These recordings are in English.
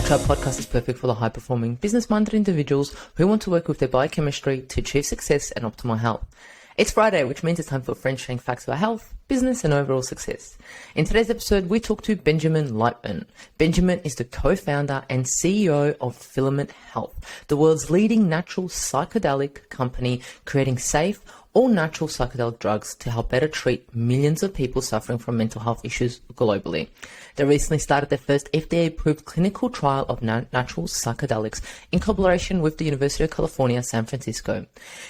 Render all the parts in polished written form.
Tribe podcast is perfect for the high-performing, business-minded individuals who want to work with their biochemistry to achieve success and optimal health. It's Friday, which means it's time for friends sharing facts about health, business, and overall success. In today's episode, we talk to Benjamin Lightburn. Benjamin is the co-founder and CEO of Filament Health, the world's leading natural psychedelic company creating safe, all-natural psychedelic drugs to help better treat millions of people suffering from mental health issues globally. They recently started their first FDA-approved clinical trial of natural psychedelics in collaboration with the University of California, San Francisco.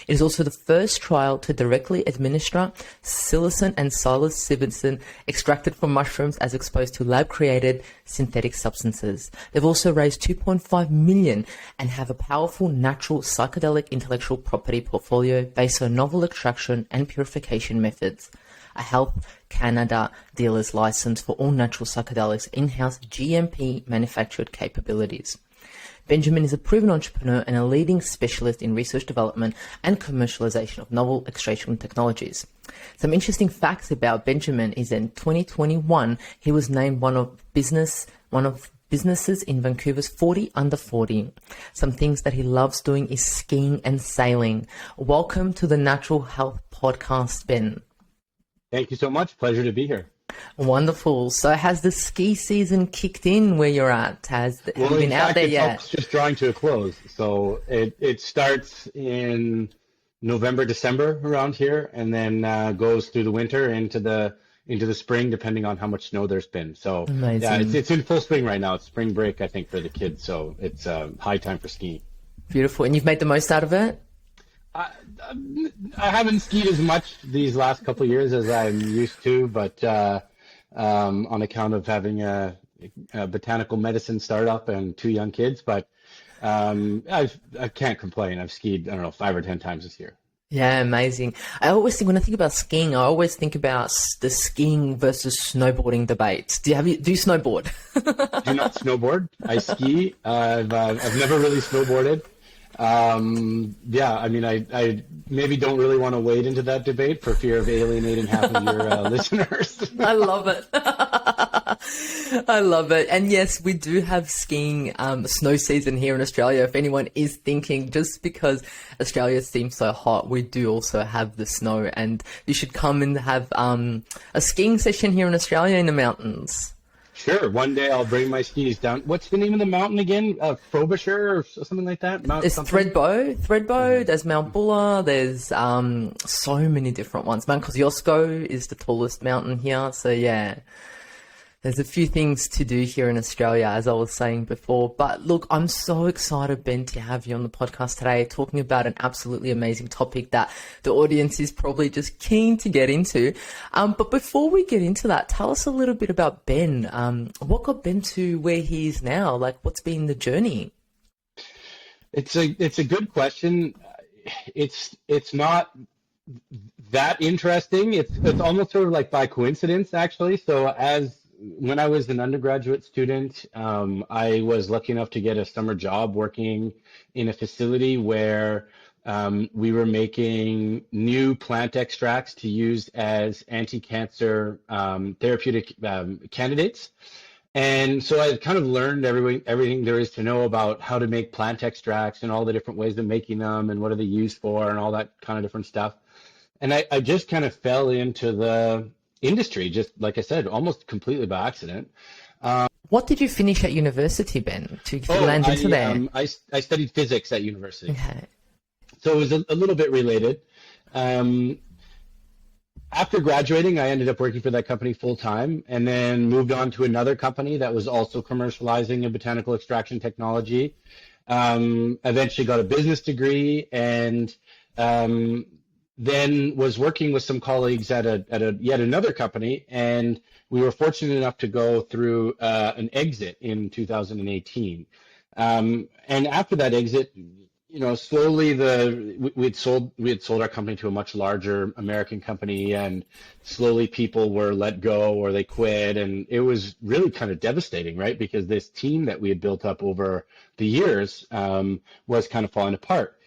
It is also the first trial to directly administer psilocin and psilocybin extracted from mushrooms as opposed to lab-created synthetic substances. They've also raised $2.5 million and have a powerful natural psychedelic intellectual property portfolio based on novel extraction and purification methods. A Health Canada dealer's license for all natural psychedelics, in-house GMP manufactured capabilities. Benjamin is a proven entrepreneur and a leading specialist in research development and commercialization of novel extraction technologies. Some interesting facts about Benjamin is in 2021, he was named one of businesses in Vancouver's 40 under 40. Some things that he loves doing is skiing and sailing. Welcome to the Natural Health Podcast, Ben. Thank you so much. Pleasure to be here. Wonderful. So has the ski season kicked in where you're at? Have you been out there yet? It's just drawing to a close. So it starts in November, December around here, and then goes through the winter into the spring, depending on how much snow there's been. So amazing. Yeah, it's in full swing right now. It's spring break, I think, for the kids. So it's high time for skiing. Beautiful. And you've made the most out of it? I haven't skied as much these last couple of years as I'm used to, but on account of having a botanical medicine startup and 2 young kids. But I can't complain. I've skied, 5 or 10 times this year. Yeah, amazing. When I think about skiing, I always think about the skiing versus snowboarding debate. Do you snowboard? Do not snowboard. I ski. I've never really snowboarded. I maybe don't really want to wade into that debate for fear of alienating half of your listeners. I love it. I love it. And yes, we do have skiing snow season here in Australia. If anyone is thinking, just because Australia seems so hot, we do also have the snow, and you should come and have a skiing session here in Australia in the mountains. Sure. One day I'll bring my skis down. What's the name of the mountain again? Frobisher or something like that? There's Thredbo. Mm-hmm. There's Mount Buller. There's so many different ones. Mount Kosciuszko is the tallest mountain here. So yeah, there's a few things to do here in Australia, as I was saying before. But look, I'm so excited, Ben, to have you on the podcast today, talking about an absolutely amazing topic that the audience is probably just keen to get into. But before we get into that, tell us a little bit about Ben. What got Ben to where he is now? Like, what's been the journey? It's a good question. It's not that interesting. It's almost sort of like by coincidence, actually. So when I was an undergraduate student, I was lucky enough to get a summer job working in a facility where we were making new plant extracts to use as anti-cancer therapeutic candidates. And so I kind of learned everything there is to know about how to make plant extracts and all the different ways of making them and what are they used for and all that kind of different stuff. And I just kind of fell into the industry, just like I said, almost completely by accident. What did you finish at university, Ben, to land into there? I studied physics at university. Okay. So it was a little bit related. After graduating, I ended up working for that company full time and then moved on to another company that was also commercializing a botanical extraction technology. Eventually got a business degree and then was working with some colleagues at yet another company, and we were fortunate enough to go through an exit in 2018. And after that exit, slowly we had sold our company to a much larger American company, and slowly people were let go or they quit, and it was really kind of devastating, right? Because this team that we had built up over the years was kind of falling apart.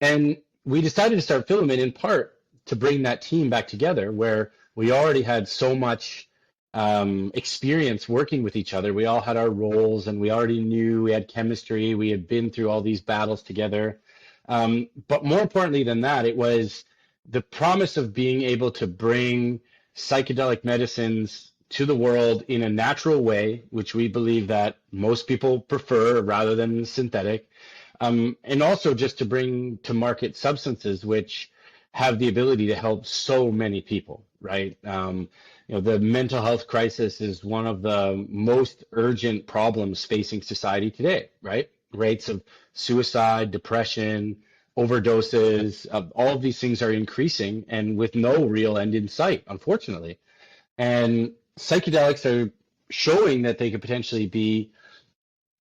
And we decided to start Filament in part to bring that team back together, where we already had so much experience working with each other. We all had our roles, and we already knew we had chemistry. We had been through all these battles together. But more importantly than that, it was the promise of being able to bring psychedelic medicines to the world in a natural way, which we believe that most people prefer rather than synthetic. And also just to bring to market substances which have the ability to help so many people, right? The mental health crisis is one of the most urgent problems facing society today, right? Rates of suicide, depression, overdoses, all of these things are increasing and with no real end in sight, unfortunately. And psychedelics are showing that they could potentially be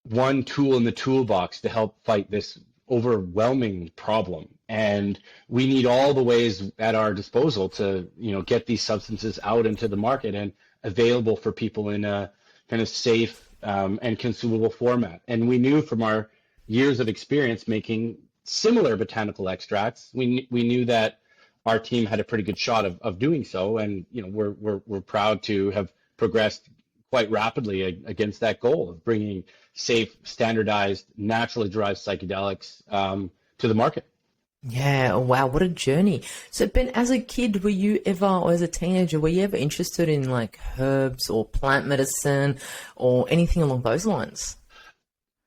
one tool in the toolbox to help fight this overwhelming problem. And we need all the ways at our disposal to, get these substances out into the market and available for people in a kind of safe and consumable format. And we knew from our years of experience making similar botanical extracts, we knew that our team had a pretty good shot of doing so. And, we're proud to have progressed quite rapidly against that goal of bringing safe, standardized, naturally derived psychedelics to the market. Yeah, wow, what a journey. So Ben, as a kid, were you ever, or as a teenager, were you ever interested in like herbs or plant medicine or anything along those lines?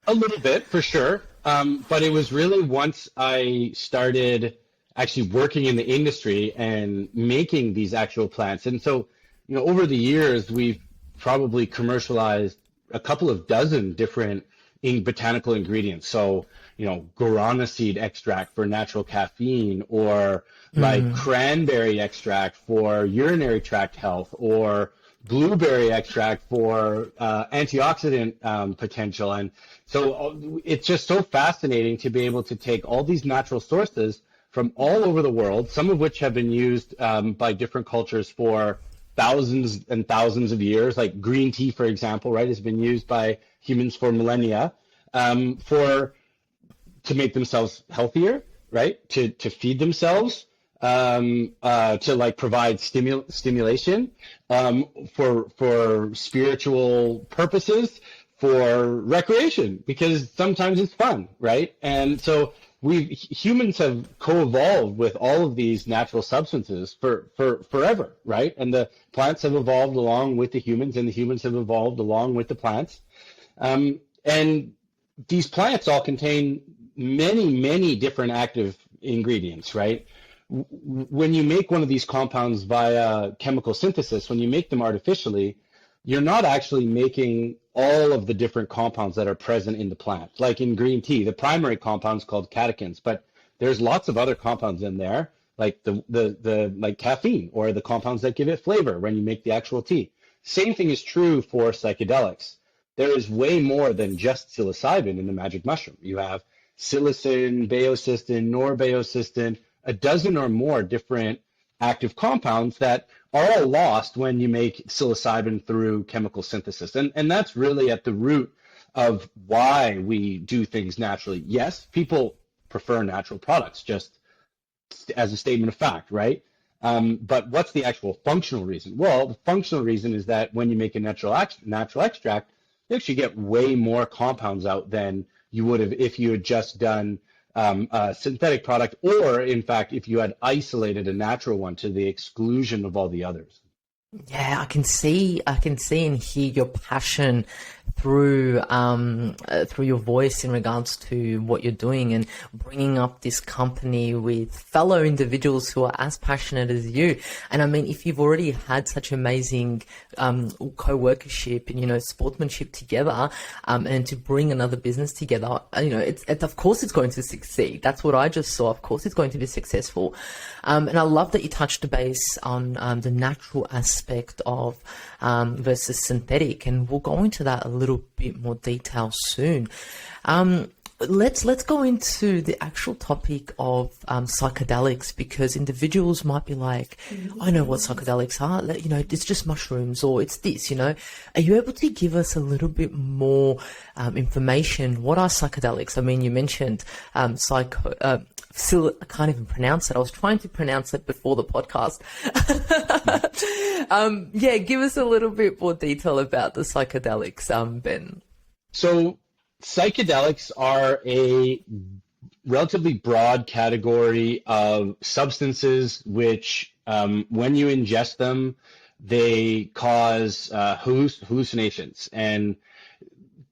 A little bit, for sure. But it was really once I started actually working in the industry and making these actual plants. And so, over the years, we've probably commercialized a couple of dozen different botanical ingredients. So, guarana seed extract for natural caffeine, or like cranberry extract for urinary tract health, or blueberry extract for antioxidant potential. And so it's just so fascinating to be able to take all these natural sources from all over the world, some of which have been used by different cultures for thousands and thousands of years, like green tea, for example, right, has been used by humans for millennia to make themselves healthier, right, to feed themselves, to like provide stimulation, for spiritual purposes, for recreation, because sometimes it's fun, right? And so humans have co-evolved with all of these natural substances for forever, right? And the plants have evolved along with the humans, and the humans have evolved along with the plants. And these plants all contain many, many different active ingredients, right? When you make one of these compounds via chemical synthesis, when you make them artificially, you're not actually making all of the different compounds that are present in the plant. Like in green tea, the primary compound is called catechins, but there's lots of other compounds in there, like the like caffeine, or the compounds that give it flavor when you make the actual tea. Same thing is true for psychedelics. There is way more than just psilocybin in the magic mushroom. You have psilocin, baeocystin, norbaeocystin, a dozen or more different active compounds that are all lost when you make psilocybin through chemical synthesis. And that's really at the root of why we do things naturally. Yes, people prefer natural products, just as a statement of fact, right? But what's the actual functional reason? Well, the functional reason is that when you make a natural extract, you actually get way more compounds out than you would have if you had just done a synthetic product, or in fact, if you had isolated a natural one to the exclusion of all the others. Yeah, I can see and hear your passion through your voice in regards to what you're doing and bringing up this company with fellow individuals who are as passionate as you. And I mean, if you've already had such amazing co-workership and sportsmanship together, and to bring another business together, it's of course it's going to succeed. That's what I just saw. Of course, it's going to be successful. And I love that you touched base on the natural aspect of versus synthetic, and we'll go into that a little bit more detail soon. let's go into the actual topic of psychedelics, because individuals might be like, I know what psychedelics are, it's just mushrooms, or it's this, Are you able to give us a little bit more information? What are psychedelics? I mean, you mentioned I can't even pronounce it. I was trying to pronounce it before the podcast. Give us a little bit more detail about the psychedelics, Ben. So psychedelics are a relatively broad category of substances which, when you ingest them, they cause hallucinations. And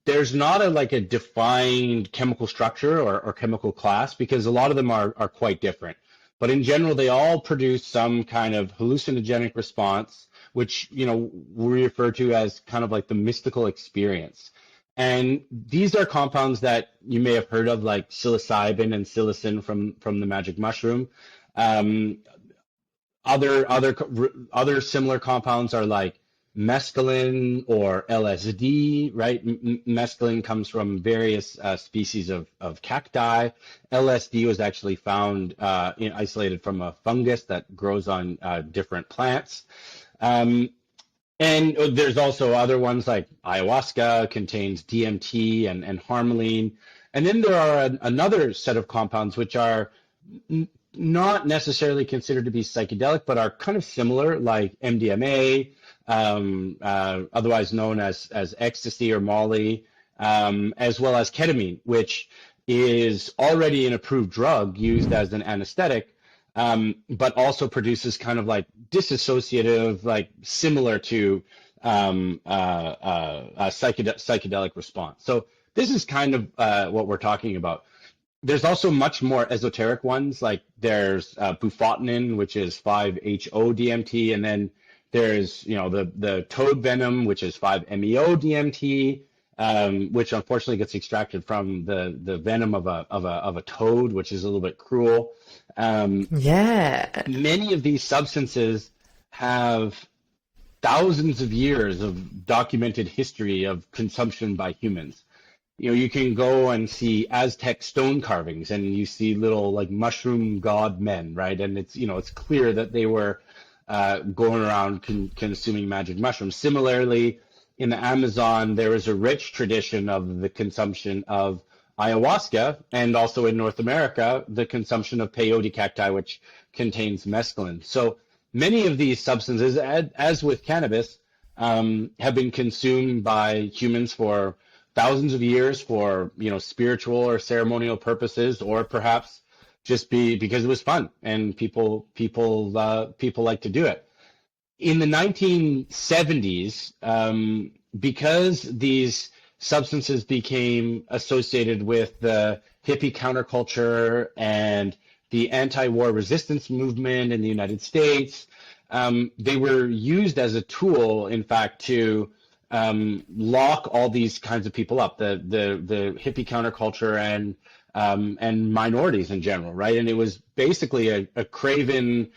there's not a defined chemical structure or chemical class, because a lot of them are quite different. But in general, they all produce some kind of hallucinogenic response, which, we refer to as kind of like the mystical experience. And these are compounds that you may have heard of, like psilocybin and psilocin from the magic mushroom. Other similar compounds are like mescaline or LSD, right? Mescaline comes from various species of cacti. LSD was actually found isolated from a fungus that grows on different plants. And there's also other ones like ayahuasca contains DMT and harmaline. And then there are another set of compounds which are not necessarily considered to be psychedelic, but are kind of similar, like MDMA, otherwise known as ecstasy or Molly, as well as ketamine, which is already an approved drug used as an anesthetic, but also produces kind of like dissociative, like similar to a psychedelic response. So this is kind of what we're talking about. There's also much more esoteric ones, like there's bufotenin, which is 5-HO-DMT, and then there's the toad venom, which is 5-MeO-DMT, which unfortunately gets extracted from the venom of a toad, which is a little bit cruel. Many of these substances have thousands of years of documented history of consumption by humans. You can go and see Aztec stone carvings, and you see little like mushroom god men, right? And it's clear that they were going around consuming magic mushrooms. Similarly, in the Amazon, there is a rich tradition of the consumption of ayahuasca, and also in North America, the consumption of peyote cacti, which contains mescaline. So many of these substances, as with cannabis, have been consumed by humans for thousands of years for spiritual or ceremonial purposes, or perhaps just because it was fun and people like to do it. In the 1970s, because these substances became associated with the hippie counterculture and the anti-war resistance movement in the United States, they were used as a tool, in fact, to lock all these kinds of people up, the hippie counterculture and minorities in general, right? And it was basically a craven,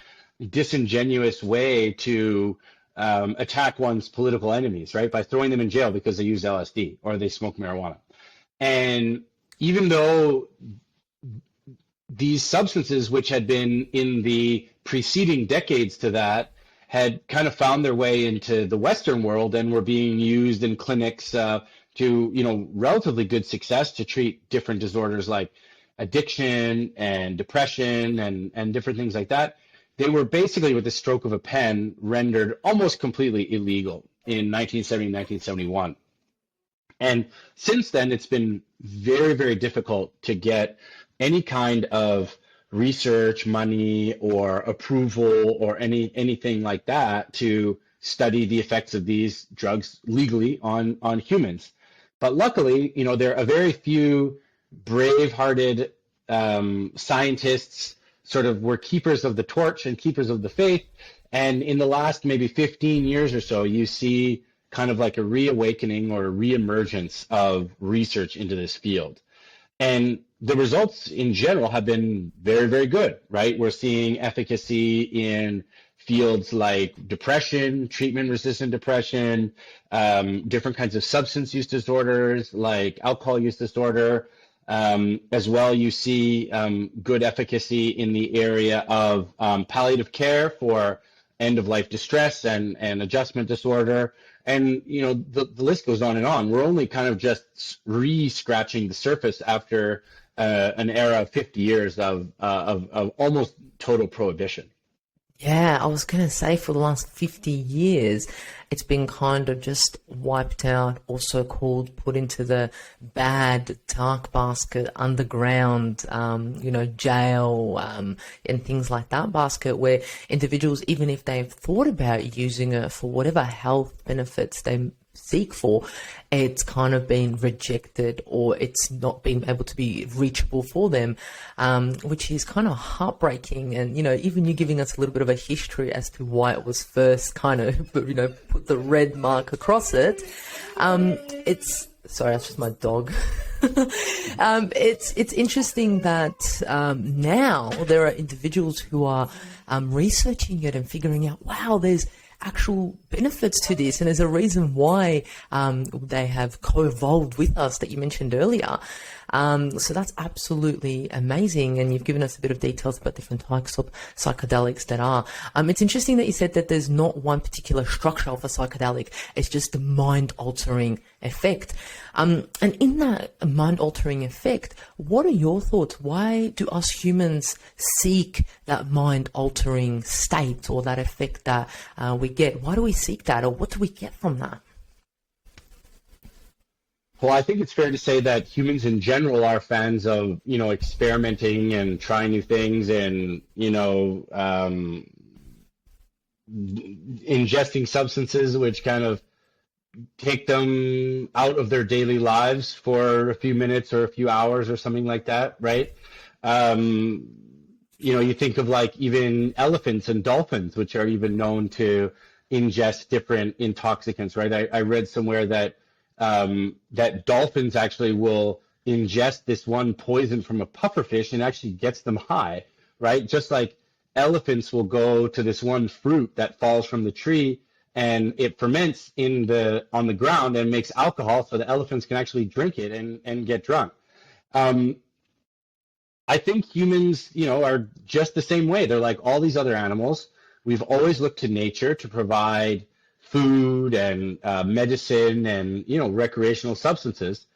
disingenuous way to attack one's political enemies, right? By throwing them in jail because they use LSD or they smoke marijuana. And even though these substances, which had been in the preceding decades to that, had kind of found their way into the Western world and were being used in clinics to, relatively good success to treat different disorders like addiction and depression and different things like that, they were basically, with the stroke of a pen, rendered almost completely illegal in 1970, 1971. And since then, it's been very, very difficult to get any kind of research money or approval or anything like that to study the effects of these drugs legally on humans. But luckily, there are very few brave-hearted scientists sort of were keepers of the torch and keepers of the faith. And in the last maybe 15 years or so, you see kind of like a reawakening or a reemergence of research into this field. And the results in general have been very, very good, right? We're seeing efficacy in fields like depression, treatment-resistant depression, different kinds of substance use disorders like alcohol use disorder, As well, you see good efficacy in the area of palliative care for end-of-life distress and adjustment disorder. And, the list goes on and on. We're only kind of just re-scratching the surface after an era of 50 years of almost total prohibition. Yeah, I was going to say for the last 50 years, it's been kind of just wiped out, or so-called put into the bad dark basket, underground, jail, and things like that basket, where individuals, even if they've thought about using it for whatever health benefits they seek for, it's kind of been rejected, or it's not been able to be reachable for them, which is kind of heartbreaking. And, even you giving us a little bit of a history as to why it was first kind of, put the red mark across it. Sorry, that's just my dog. It's interesting that now there are individuals who are researching it and figuring out, wow, there's actual benefits to this, and there's a reason why they have co-evolved with us that you mentioned earlier. So that's absolutely amazing, and you've given us a bit of details about different types of psychedelics that are. It's interesting that you said that there's not one particular structure of a psychedelic, it's just the mind-altering effect. And in that mind-altering effect, what are your thoughts? Why do us humans seek that mind-altering state, or that effect that we get? Why do we seek that, or what do we get from that? Well, I think it's fair to say that humans in general are fans of, experimenting and trying new things, and, ingesting substances which kind of take them out of their daily lives for a few minutes or a few hours or something like that, right? You think of like even elephants and dolphins, which are even known to ingest different intoxicants, right? I read somewhere that that dolphins actually will ingest this one poison from a pufferfish and actually gets them high, right? Just like elephants will go to this one fruit that falls from the tree and it ferments on the ground and makes alcohol, so the elephants can actually drink it and get drunk. I think humans, are just the same way. They're like all these other animals. We've always looked to nature to provide food and medicine and recreational substances.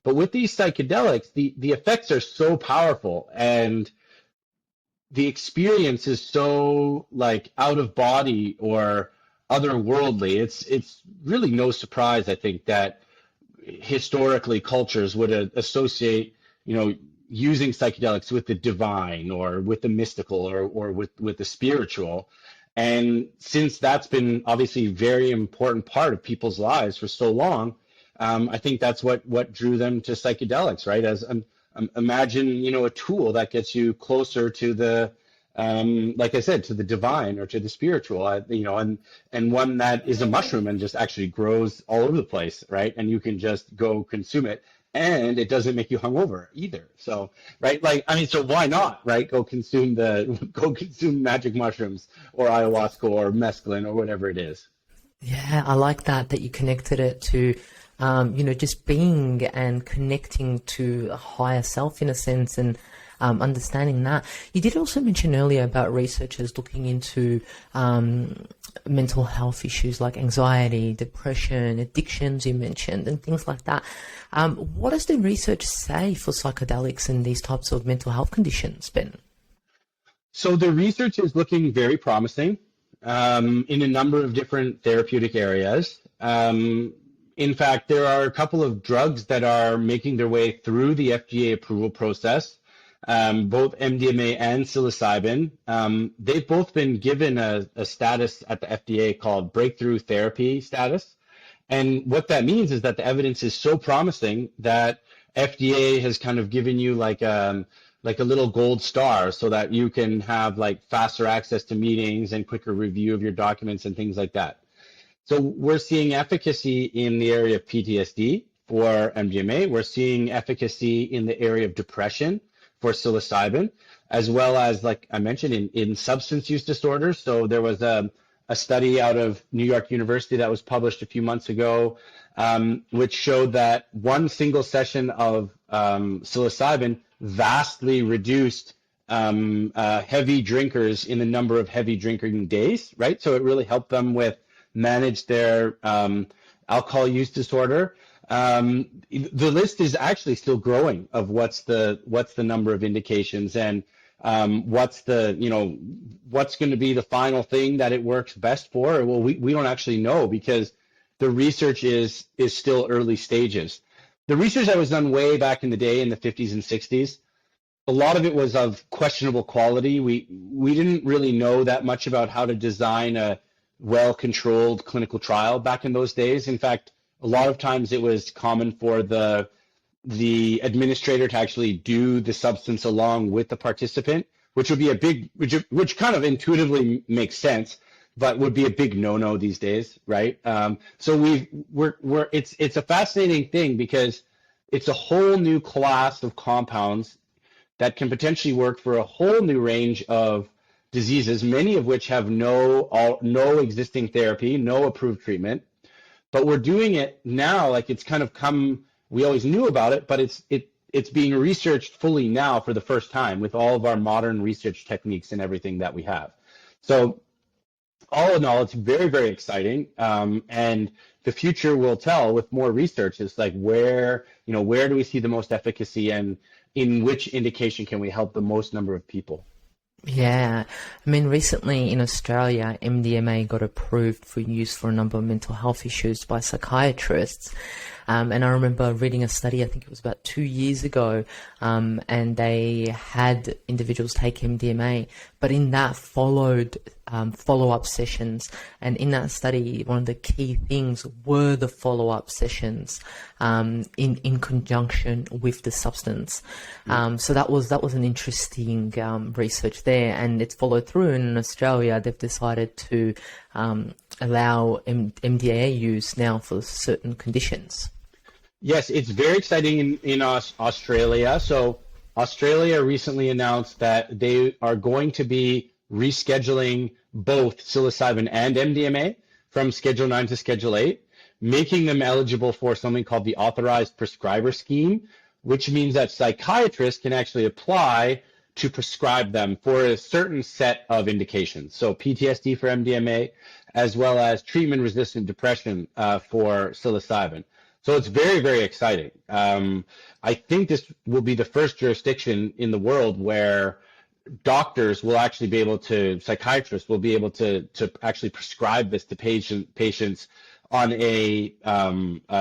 But with these psychedelics, the effects are so powerful, and the experience is so like out of body or otherworldly. It's really no surprise, I think, that historically cultures would associate using psychedelics with the divine or with the mystical or with the spiritual. And since that's been obviously a very important part of people's lives for so long, I think that's what drew them to psychedelics, right? As imagine, a tool that gets you closer to the, like I said, to the divine or to the spiritual, and one that is a mushroom and just actually grows all over the place, right? And you can just go consume it. And it doesn't make you hungover either. So, right, so why not, right? Go consume magic mushrooms or ayahuasca or mescaline or whatever it is. Yeah, I like that you connected it to, just being and connecting to a higher self in a sense, and understanding that. You did also mention earlier about researchers looking into mental health issues like anxiety, depression, addictions you mentioned, and things like that. What does the research say for psychedelics and these types of mental health conditions, Ben? So the research is looking very promising in a number of different therapeutic areas. In fact, there are a couple of drugs that are making their way through the FDA approval process. Both MDMA and psilocybin. They've both been given a status at the FDA called breakthrough therapy status. And what that means is that the evidence is so promising that FDA has kind of given you like a little gold star so that you can have like faster access to meetings and quicker review of your documents and things like that. So we're seeing efficacy in the area of PTSD for MDMA. We're seeing efficacy in the area of depression for psilocybin, as well as, like I mentioned, in substance use disorders. So there was a a study out of New York University that was published a few months ago, which showed that one single session of psilocybin vastly reduced heavy drinkers in the number of heavy drinking days, right? So it really helped them with manage their alcohol use disorder. The list is actually still growing of what's the number of indications and what's going to be the final thing that it works best for. Well, we don't actually know because the research is still early stages. The research that was done way back in the day in the 50s and 60s, a lot of it was of questionable quality. We didn't really know that much about how to design a well-controlled clinical trial back in those days. In fact, a lot of times it was common for the administrator to actually do the substance along with the participant, which would be a big, which kind of intuitively makes sense, but would be a big no-no these days, right? So it's a fascinating thing because it's a whole new class of compounds that can potentially work for a whole new range of diseases, many of which have no existing therapy, no approved treatment. But we're doing it now, like it's kind of come, we always knew about it, but it's being researched fully now for the first time with all of our modern research techniques and everything that we have. So all in all, it's very, very exciting. And the future will tell with more research. It's like where do we see the most efficacy and in which indication can we help the most number of people? Yeah, I mean, recently in Australia, MDMA got approved for use for a number of mental health issues by psychiatrists. And I remember reading a study, I think it was about 2 years ago, and they had individuals take MDMA, but in that followed follow-up sessions. And in that study, one of the key things were the follow-up sessions in conjunction with the substance. So that was an interesting research there, and it's followed through. And in Australia, they've decided to allow MDMA use now for certain conditions. Yes, it's very exciting in Australia. So Australia recently announced that they are going to be rescheduling both psilocybin and MDMA from Schedule 9 to Schedule 8, making them eligible for something called the Authorized Prescriber Scheme, which means that psychiatrists can actually apply to prescribe them for a certain set of indications. So PTSD for MDMA, as well as treatment-resistant depression for psilocybin. So it's very, very exciting. I think this will be the first jurisdiction in the world where doctors will actually be able to, psychiatrists will be able to actually prescribe this to patients on a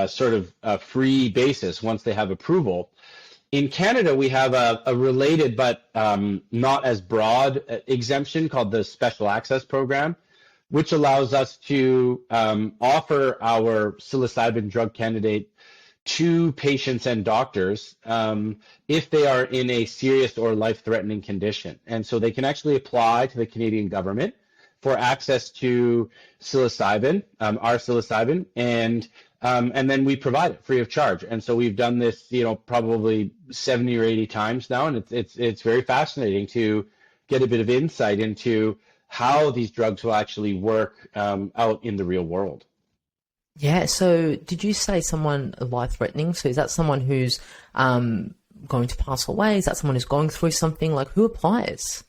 sort of a free basis once they have approval. In Canada, we have a related but not as broad exemption called the Special Access Program, which allows us to offer our psilocybin drug candidate to patients and doctors if they are in a serious or life-threatening condition. And so they can actually apply to the Canadian government for access to psilocybin, our psilocybin, and then we provide it free of charge. And so we've done this, probably 70 or 80 times now, and it's very fascinating to get a bit of insight into how these drugs will actually work out in the real world. Yeah, so did you say someone life-threatening? So is that someone who's going to pass away? Is that someone who's going through something? Like, who applies?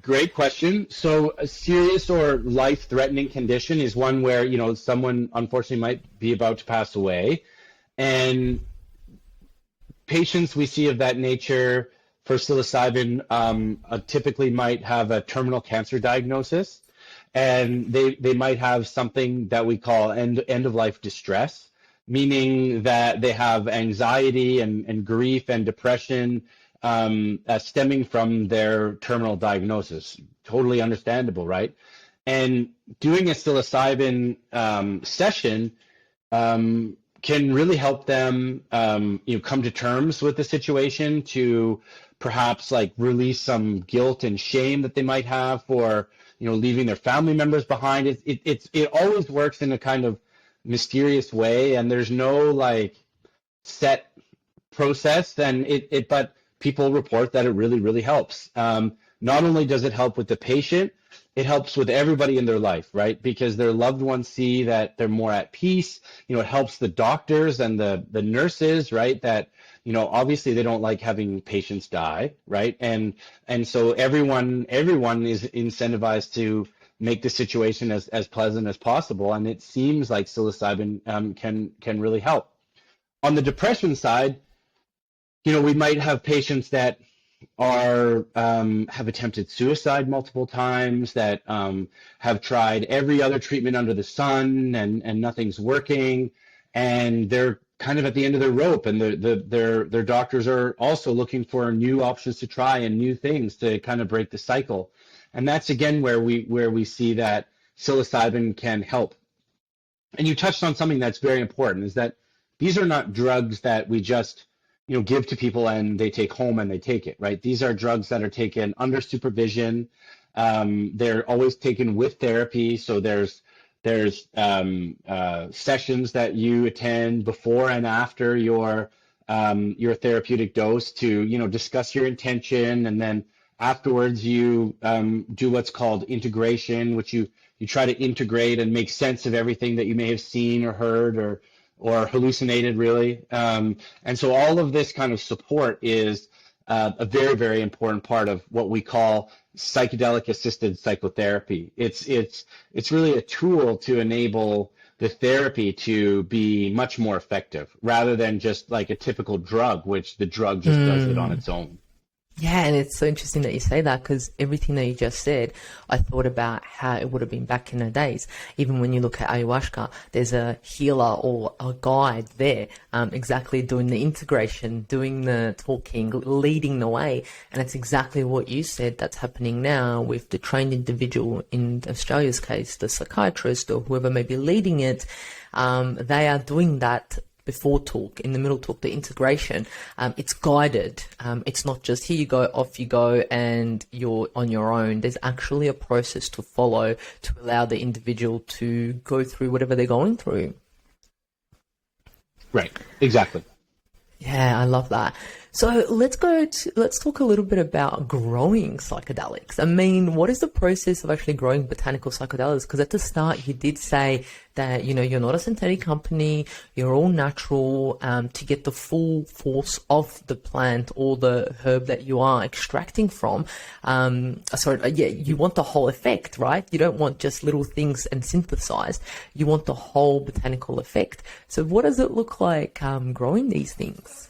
Great question. So a serious or life-threatening condition is one where, someone unfortunately might be about to pass away. And patients we see of that nature for psilocybin typically might have a terminal cancer diagnosis, and they might have something that we call end-of-life distress, meaning that they have anxiety and grief and depression stemming from their terminal diagnosis. Totally understandable, right? And doing a psilocybin session can really help them come to terms with the situation, to perhaps like release some guilt and shame that they might have for leaving their family members behind. It always works in a kind of mysterious way, and there's no like set process. But people report that it really, really helps. Not only does it help with the patient, it helps with everybody in their life, right? Because their loved ones see that they're more at peace. It helps the doctors and the nurses, right? That, obviously they don't like having patients die, right? And so everyone is incentivized to make the situation as pleasant as possible. And it seems like psilocybin can really help. On the depression side, we might have patients that are have attempted suicide multiple times, that have tried every other treatment under the sun, and nothing's working, and they're kind of at the end of their rope, and their doctors are also looking for new options to try and new things to kind of break the cycle. And that's again where we see that psilocybin can help. And you touched on something that's very important, is that these are not drugs that we just give to people and they take home and they take it, right? These are drugs that are taken under supervision. They're always taken with therapy. So there's sessions that you attend before and after your therapeutic dose to discuss your intention, and then afterwards you do what's called integration, which you try to integrate and make sense of everything that you may have seen or heard or hallucinated, really. And so all of this kind of support is a very, very important part of what we call psychedelic assisted psychotherapy. It's really a tool to enable the therapy to be much more effective, rather than just like a typical drug, which the drug just does it on its own. Yeah, and it's so interesting that you say that, because everything that you just said, I thought about how it would have been back in the days. Even when you look at ayahuasca, there's a healer or a guide there, exactly doing the integration, doing the talking, leading the way. And it's exactly what you said that's happening now with the trained individual, in Australia's case, the psychiatrist or whoever may be leading it. They are doing that before talk, in the middle talk, the integration. It's guided. It's not just here you go, off you go, and you're on your own. There's actually a process to follow to allow the individual to go through whatever they're going through. Right, exactly. Yeah, I love that. So let's talk a little bit about growing psychedelics. I mean, what is the process of actually growing botanical psychedelics? Because at the start you did say that, you're not a synthetic company, you're all natural, to get the full force of the plant or the herb that you are extracting from. You want the whole effect, right? You don't want just little things and synthesized. You want the whole botanical effect. So what does it look like growing these things?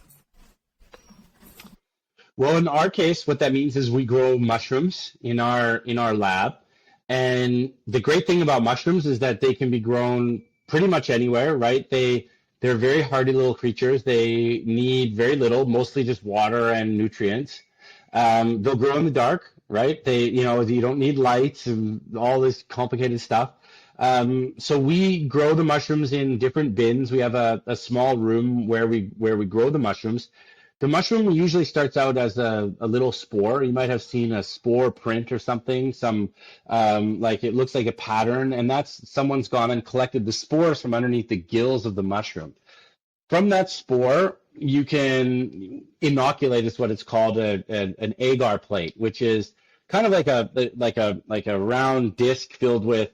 Well, in our case, what that means is we grow mushrooms in our lab. And the great thing about mushrooms is that they can be grown pretty much anywhere, right? They're very hardy little creatures. They need very little, mostly just water and nutrients. They'll grow in the dark, right? You don't need lights and all this complicated stuff. So we grow the mushrooms in different bins. We have a small room where we grow the mushrooms. The mushroom usually starts out as a little spore. You might have seen a spore print or something, like it looks like a pattern, and that's someone's gone and collected the spores from underneath the gills of the mushroom. From that spore, you can inoculate, is what it's called, an agar plate, which is kind of like a round disc filled with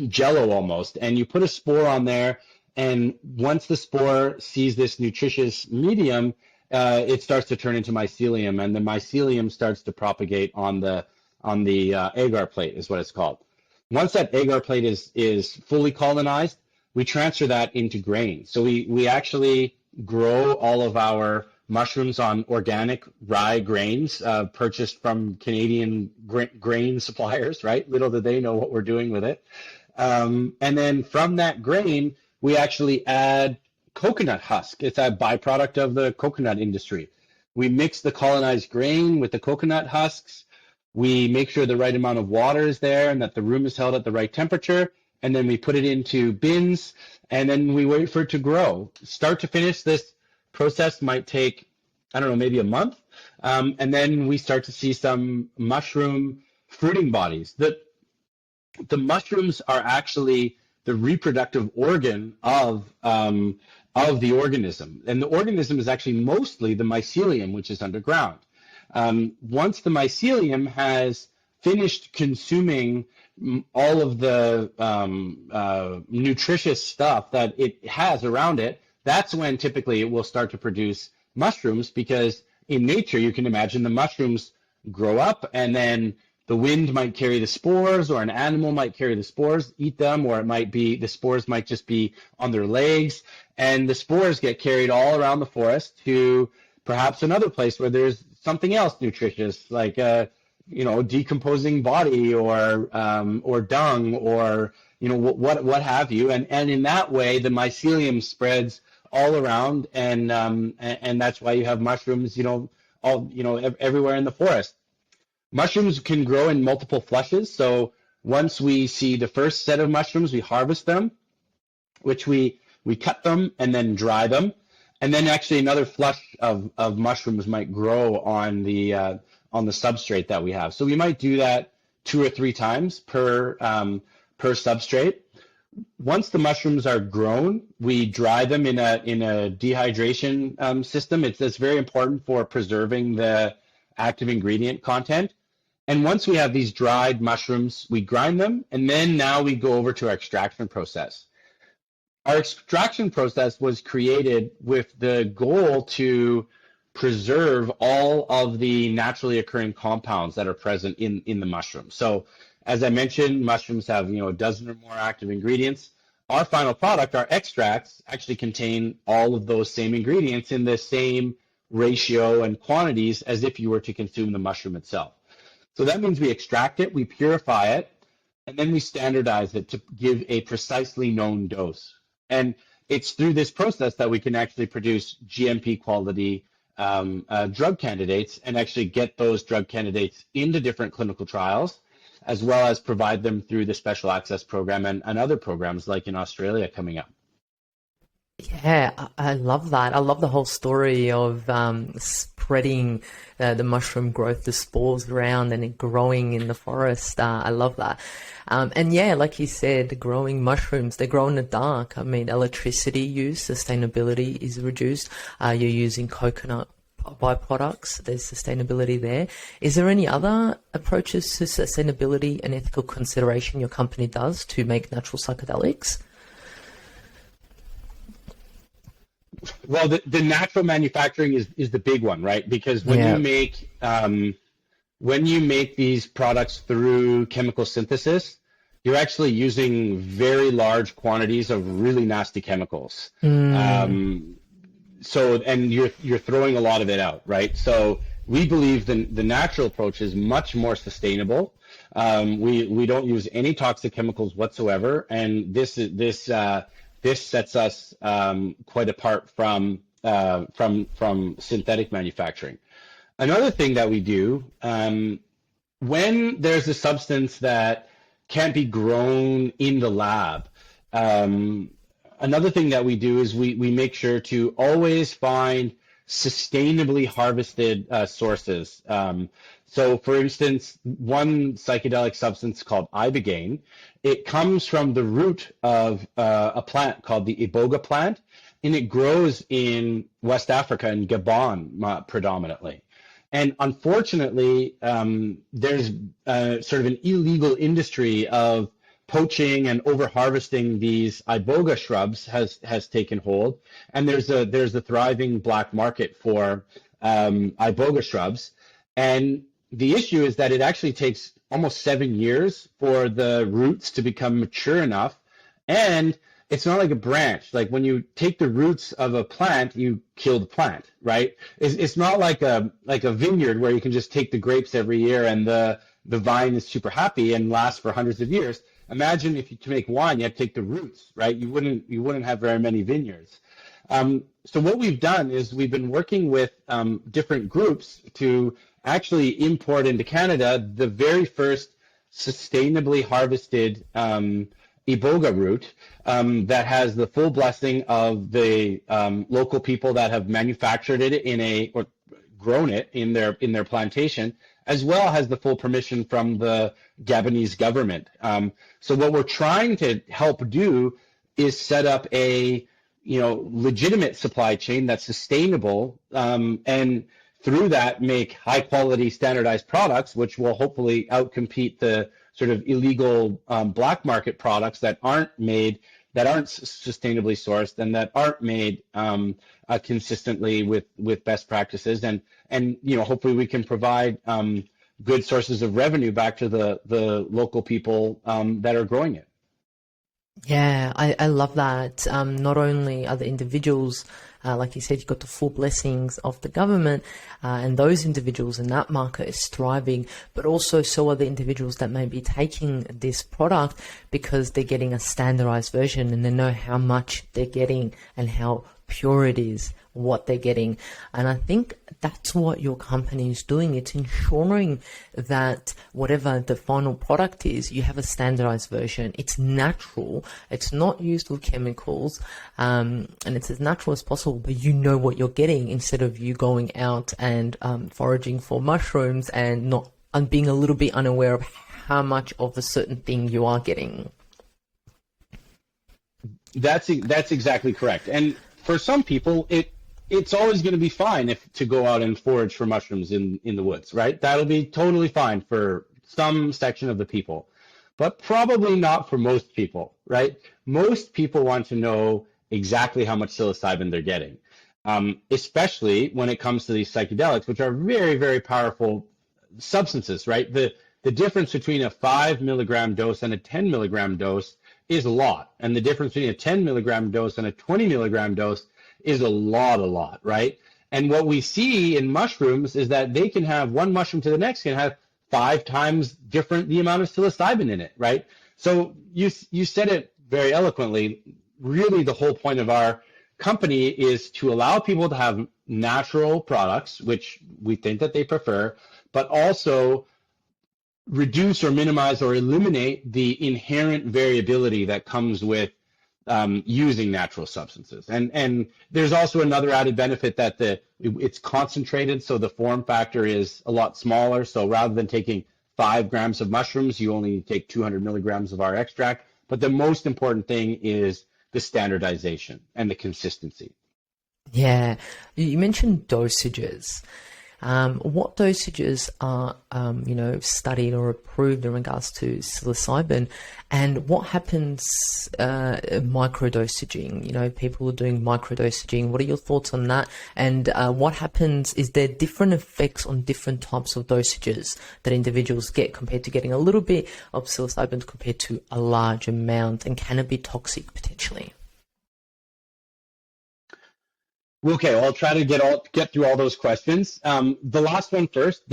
jello almost, and you put a spore on there, and once the spore sees this nutritious medium, it starts to turn into mycelium, and the mycelium starts to propagate on the agar plate, is what it's called. Once that agar plate is fully colonized, we transfer that into grain. So we actually grow all of our mushrooms on organic rye grains purchased from Canadian grain suppliers, right? Little did they know what we're doing with it. And then from that grain, we actually add coconut husk. It's a byproduct of the coconut industry. We mix the colonized grain with the coconut husks. We make sure the right amount of water is there and that the room is held at the right temperature. And then we put it into bins, and then we wait for it to grow. Start to finish, this process might take, I don't know, maybe a month. And then we start to see some mushroom fruiting bodies. The mushrooms are actually the reproductive organ of the organism. And the organism is actually mostly the mycelium, which is underground. Once the mycelium has finished consuming all of the nutritious stuff that it has around it, that's when typically it will start to produce mushrooms, because in nature, you can imagine the mushrooms grow up, and then the wind might carry the spores, or an animal might carry the spores, eat them, or it might be the spores might just be on their legs, and the spores get carried all around the forest to perhaps another place where there's something else nutritious, like a decomposing body, or dung, or what have you, and in that way the mycelium spreads all around, and that's why you have mushrooms, everywhere in the forest. Mushrooms can grow in multiple flushes. So once we see the first set of mushrooms, we harvest them, which we cut them and then dry them, and then actually another flush of mushrooms might grow on the substrate that we have. So we might do that 2 or 3 times per substrate. Once the mushrooms are grown, we dry them in a dehydration system. It's very important for preserving the active ingredient content. And once we have these dried mushrooms, we grind them, and then now we go over to our extraction process. Our extraction process was created with the goal to preserve all of the naturally occurring compounds that are present in the mushroom. So as I mentioned, mushrooms have a dozen or more active ingredients. Our final product, our extracts, actually contain all of those same ingredients in the same ratio and quantities as if you were to consume the mushroom itself. So that means we extract it, we purify it, and then we standardize it to give a precisely known dose. And it's through this process that we can actually produce GMP quality drug candidates, and actually get those drug candidates into different clinical trials, as well as provide them through the Special Access Program and other programs like in Australia coming up. Yeah, I love that. I love the whole story of spreading the mushroom growth, the spores around, and it growing in the forest. I love that. And yeah, like you said, growing mushrooms, they grow in the dark. I mean, electricity use, sustainability is reduced. You're using coconut byproducts, there's sustainability there. Is there any other approaches to sustainability and ethical consideration your company does to make natural psychedelics? Well, the natural manufacturing is the big one, right? Because when you make these products through chemical synthesis, you're actually using very large quantities of really nasty chemicals. And you're throwing a lot of it out, right? So we believe the natural approach is much more sustainable. We don't use any toxic chemicals whatsoever, and this sets us quite apart from synthetic manufacturing. Another thing that we do, when there's a substance that can't be grown in the lab, another thing that we do is we make sure to always find sustainably harvested sources. So, for instance, one psychedelic substance called ibogaine, it comes from the root of a plant called the iboga plant, and it grows in West Africa, in Gabon predominantly. And unfortunately, there's sort of an illegal industry of poaching and over-harvesting these iboga shrubs has taken hold, and there's a thriving black market for iboga shrubs. And the issue is that it actually takes almost 7 years for the roots to become mature enough, and it's not like a branch. Like when you take the roots of a plant, you kill the plant, right? It's not like a vineyard where you can just take the grapes every year and the vine is super happy and lasts for hundreds of years. Imagine if to make wine, you have to take the roots, right? You wouldn't have very many vineyards. So what we've done is we've been working with different groups to actually import into Canada the very first sustainably harvested iboga root that has the full blessing of the local people that have manufactured it or grown it in their plantation, as well as the full permission from the Gabonese government. So what we're trying to help do is set up a legitimate supply chain that's sustainable and through that make high quality standardized products, which will hopefully outcompete the sort of illegal black market products that aren't made, that aren't sustainably sourced, and that aren't made consistently with best practices. And hopefully we can provide good sources of revenue back to the local people that are growing it. Yeah, I love that. Not only are the individuals, like you said, you've got the full blessings of the government, and those individuals in that market is thriving, but also so are the individuals that may be taking this product because they're getting a standardized version and they know how much they're getting and how pure it is, what they're getting. And I think that's what your company is doing. It's ensuring that whatever the final product is, you have a standardized version. It's natural. It's not used with chemicals, and it's as natural as possible, but you know what you're getting instead of you going out and foraging for mushrooms and being a little bit unaware of how much of a certain thing you are getting. That's exactly correct. And for some people, it's always going to be fine to go out and forage for mushrooms in the woods, right? That'll be totally fine for some section of the people, but probably not for most people, right? Most people want to know exactly how much psilocybin they're getting, especially when it comes to these psychedelics, which are very, very powerful substances, right? The difference between a 5 milligram dose and a 10 milligram dose is a lot. And the difference between a 10 milligram dose and a 20 milligram dose is a lot, right? And what we see in mushrooms is that they can have one mushroom to the next can have 5 times different the amount of psilocybin in it, right? So you said it very eloquently. Really, the whole point of our company is to allow people to have natural products, which we think that they prefer, but also reduce or minimize or eliminate the inherent variability that comes with using natural substances. And there's also another added benefit that it's concentrated, so the form factor is a lot smaller. So rather than taking 5 grams of mushrooms, you only take 200 milligrams of our extract. But the most important thing is the standardization and the consistency. Yeah, you mentioned dosages. What dosages are, studied or approved in regards to psilocybin, and what happens microdosaging? People are doing microdosaging. What are your thoughts on that? And what happens? Is there different effects on different types of dosages that individuals get compared to getting a little bit of psilocybin compared to a large amount? And can it be toxic potentially? Okay, well, I'll try to get through all those questions. The last one first.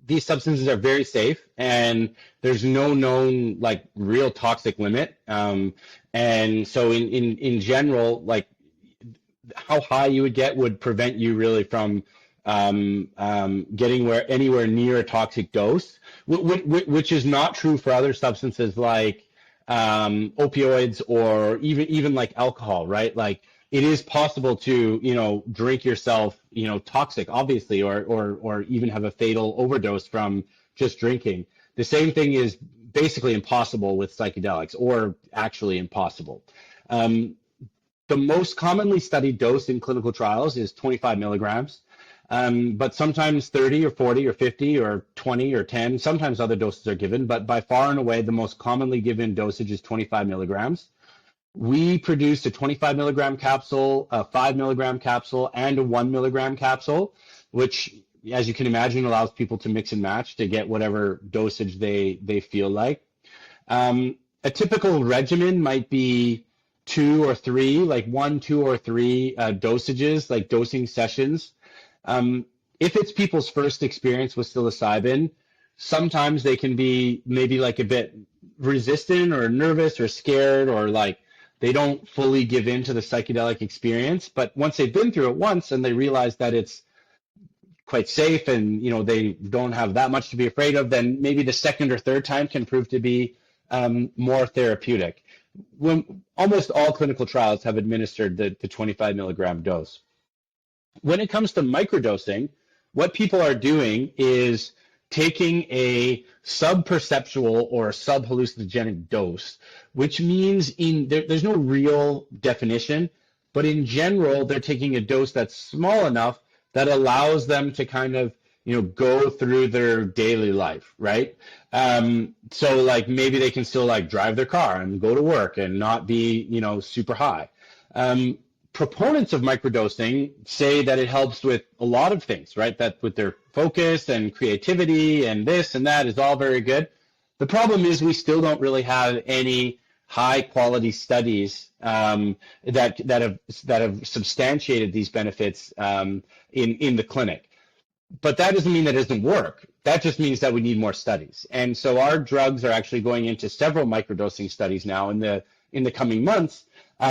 These substances are very safe, and there's no known real toxic limit. And so in general, how high you would get would prevent you really from getting anywhere near a toxic dose, which is not true for other substances like opioids or even like alcohol, right? It is possible to, drink yourself, toxic, obviously, or even have a fatal overdose from just drinking. The same thing is basically impossible with psychedelics, or actually impossible. The most commonly studied dose in clinical trials is 25 milligrams, but sometimes 30 or 40 or 50 or 20 or 10. Sometimes other doses are given, but by far and away, the most commonly given dosage is 25 milligrams. We produced a 25 milligram capsule, a 5 milligram capsule, and a 1 milligram capsule, which, as you can imagine, allows people to mix and match to get whatever dosage they feel like. A typical regimen might be 2 or 3, 1, 2, or 3 dosages, like dosing sessions. If it's people's first experience with psilocybin, sometimes they can be maybe a bit resistant or nervous or scared, or they don't fully give in to the psychedelic experience. But once they've been through it once and they realize that it's quite safe and they don't have that much to be afraid of, then maybe the second or third time can prove to be more therapeutic. When almost all clinical trials have administered the 25 milligram dose. When it comes to microdosing, what people are doing is taking a sub-perceptual or sub-hallucinogenic dose, which means there's no real definition, but in general, they're taking a dose that's small enough that allows them to kind of, go through their daily life, right? So like maybe they can still like drive their car and go to work and not be, super high. Proponents of microdosing say that it helps with a lot of things, right? That with their focus and creativity and this and that is all very good. The problem is we still don't really have any high quality studies that have substantiated these benefits in the clinic. But that doesn't mean that it doesn't work. That just means that we need more studies. And so our drugs are actually going into several microdosing studies now in the coming months,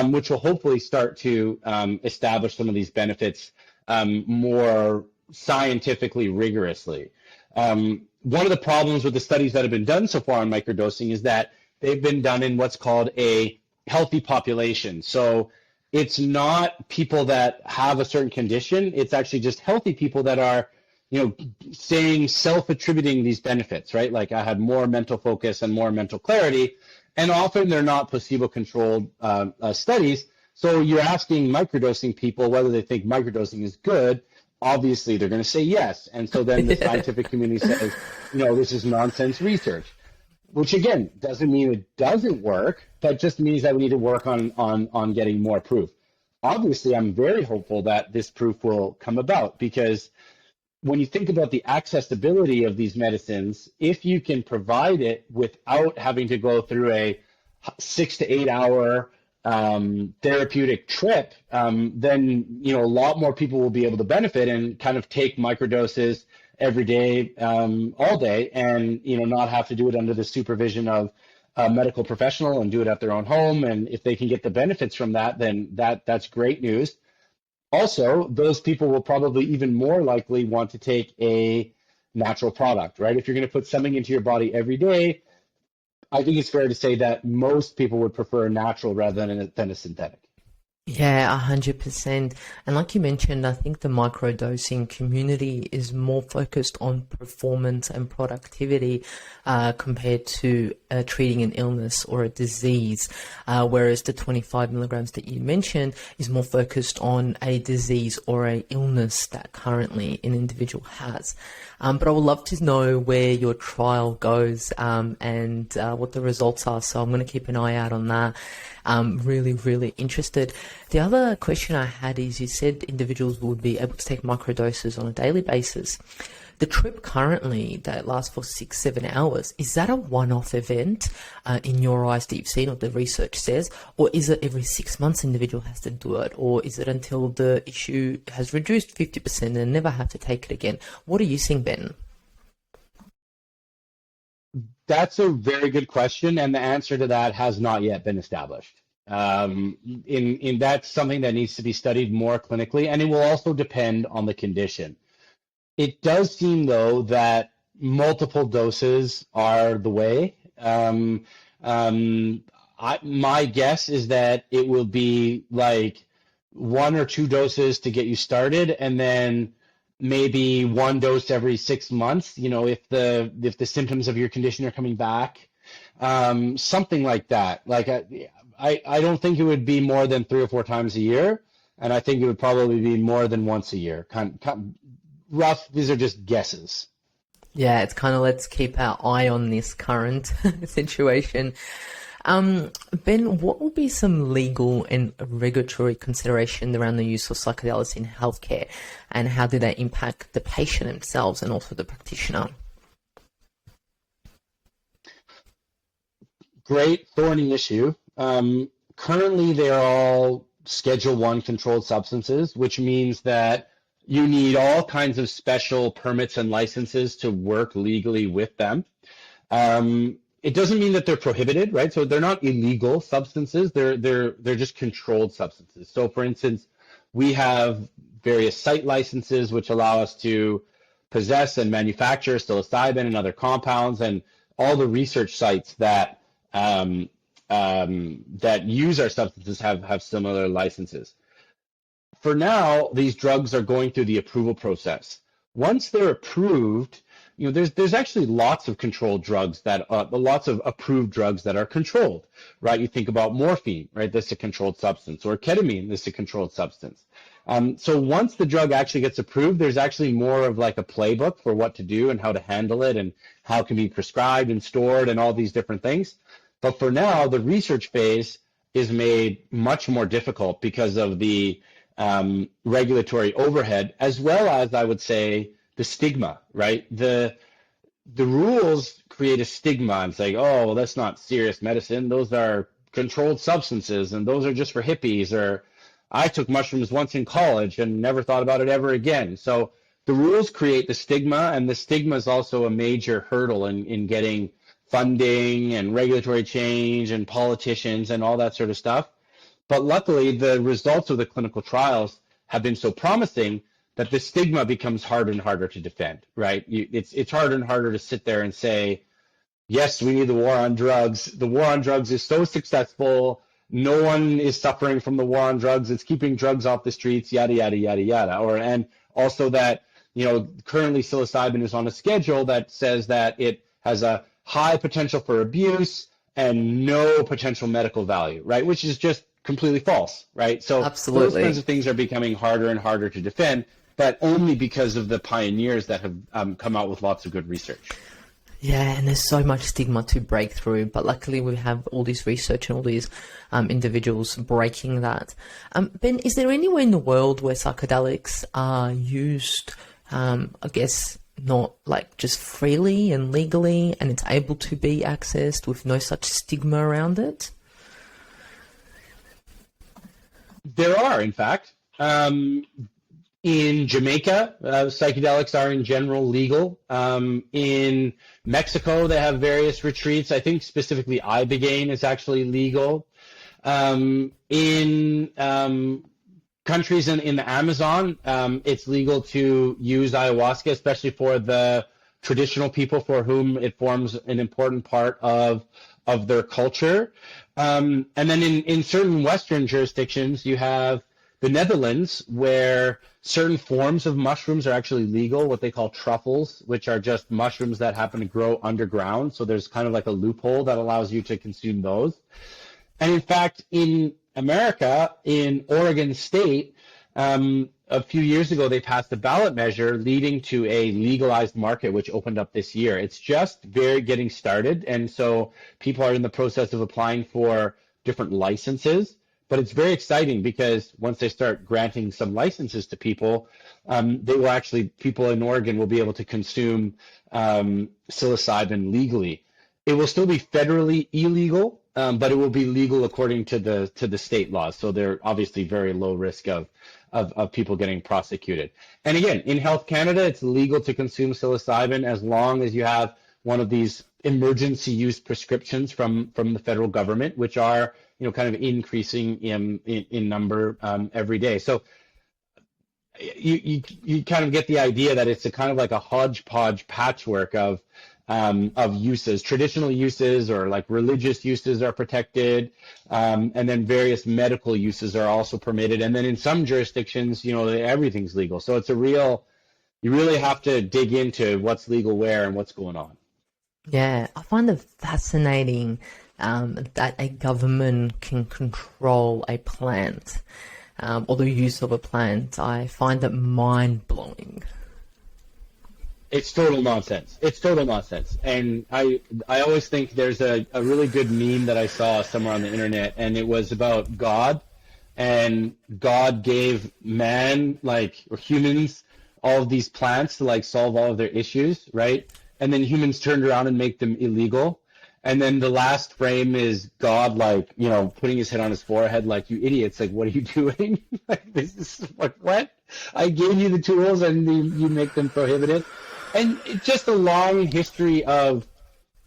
which will hopefully start to establish some of these benefits more scientifically rigorously. One of the problems with the studies that have been done so far on microdosing is that they've been done in what's called a healthy population. So it's not people that have a certain condition. It's actually just healthy people that are, saying self-attributing these benefits, right? Like I had more mental focus and more mental clarity, and often they're not placebo-controlled studies. So you're asking microdosing people whether they think microdosing is good. Obviously, they're going to say yes. And so then the scientific community says, this is nonsense research, which again, doesn't mean it doesn't work, but just means that we need to work on getting more proof. Obviously, I'm very hopeful that this proof will come about, because when you think about the accessibility of these medicines, if you can provide it without having to go through a 6 to 8 hour therapeutic trip, then a lot more people will be able to benefit and kind of take microdoses every day, all day, and not have to do it under the supervision of a medical professional and do it at their own home. And if they can get the benefits from that, then that's great news. Also, those people will probably even more likely want to take a natural product, right? If you're going to put something into your body every day, I think it's fair to say that most people would prefer a natural rather than a synthetic. Yeah, 100%. And like you mentioned, I think the microdosing community is more focused on performance and productivity compared to treating an illness or a disease, whereas the 25 milligrams that you mentioned is more focused on a disease or a illness that currently an individual has. But I would love to know where your trial goes and what the results are. So I'm going to keep an eye out on that. I'm really, really interested. The other question I had is, you said individuals would be able to take microdoses on a daily basis. The trip currently that lasts for 6-7 hours, is that a one-off event in your eyes that you've seen or the research says, or is it every 6 months individual has to do it, or is it until the issue has reduced 50% and never have to take it again? What are you seeing, Ben? That's a very good question, and the answer to that has not yet been established. That's something that needs to be studied more clinically, and it will also depend on the condition. It does seem, though, that multiple doses are the way. My guess is that it will be like 1 or 2 doses to get you started, and then maybe 1 dose every 6 months, if the symptoms of your condition are coming back, something like that. Like I don't think it would be more than 3 or 4 times a year, and I think it would probably be more than once a year. Kind rough. These are just guesses. Yeah, it's kind of, let's keep our eye on this current situation. Ben, what will be some legal and regulatory consideration around the use of psychedelics in healthcare, and how do they impact the patient themselves and also the practitioner? Great thorny issue. Currently, they're all Schedule I controlled substances, which means that you need all kinds of special permits and licenses to work legally with them. It doesn't mean that they're prohibited, right? So they're not illegal substances. They're just controlled substances. So for instance, we have various site licenses which allow us to possess and manufacture psilocybin and other compounds, and all the research sites that that use our substances have similar licenses. For now, these drugs are going through the approval process. Once they're approved, there's actually lots of controlled drugs lots of approved drugs that are controlled, right? You think about morphine, right? That's a controlled substance, or ketamine, that's a controlled substance. So once the drug actually gets approved, there's actually more of like a playbook for what to do and how to handle it and how it can be prescribed and stored and all these different things. But for now, the research phase is made much more difficult because of the regulatory overhead, as well as, I would say, the stigma, right? The rules create a stigma and say, oh, well, that's not serious medicine. Those are controlled substances, and those are just for hippies. Or I took mushrooms once in college and never thought about it ever again. So the rules create the stigma, and the stigma is also a major hurdle in getting funding and regulatory change and politicians and all that sort of stuff. But luckily, the results of the clinical trials have been so promising that the stigma becomes harder and harder to defend, right? It's harder and harder to sit there and say, yes, we need the war on drugs. The war on drugs is so successful. No one is suffering from the war on drugs. It's keeping drugs off the streets, yada, yada, yada, yada. And also that, currently psilocybin is on a schedule that says that it has a high potential for abuse and no potential medical value, right? Which is just completely false, right? So Absolutely. Those kinds of things are becoming harder and harder to defend, but only because of the pioneers that have come out with lots of good research. Yeah, and there's so much stigma to break through, but luckily we have all this research and all these individuals breaking that. Ben, is there anywhere in the world where psychedelics are used, I guess, not like just freely and legally, and it's able to be accessed with no such stigma around it? There are, in fact. In Jamaica, psychedelics are in general legal. In Mexico, they have various retreats. I think specifically ibogaine is actually legal. In countries in the Amazon, it's legal to use ayahuasca, especially for the traditional people for whom it forms an important part of their culture. And then in certain Western jurisdictions, you have the Netherlands, where certain forms of mushrooms are actually legal, what they call truffles, which are just mushrooms that happen to grow underground. So there's kind of like a loophole that allows you to consume those. And in fact, in America, in Oregon State, a few years ago, they passed a ballot measure leading to a legalized market, which opened up this year. It's just very getting started. And so people are in the process of applying for different licenses. But it's very exciting because once they start granting some licenses to people, people in Oregon will be able to consume psilocybin legally. It will still be federally illegal, but it will be legal according to the state laws. So they're obviously very low risk of people getting prosecuted. And again, in Health Canada, it's legal to consume psilocybin as long as you have one of these emergency use prescriptions from the federal government, which are kind of increasing in number every day. So you kind of get the idea that it's a kind of like a hodgepodge patchwork of uses. Traditional uses or like religious uses are protected, and then various medical uses are also permitted. And then in some jurisdictions, everything's legal. So it's you really have to dig into what's legal where and what's going on. Yeah, I find it fascinating that a government can control a plant or the use of a plant. I find it mind-blowing. It's total nonsense. It's total nonsense. And I always think there's a really good meme that I saw somewhere on the internet, and it was about God, and God gave man, or humans, all of these plants to solve all of their issues, right? And then humans turned around and make them illegal. And then the last frame is God, putting his head on his forehead, you idiots, what are you doing? This is what? I gave you the tools and you make them prohibited. And it's just a long history of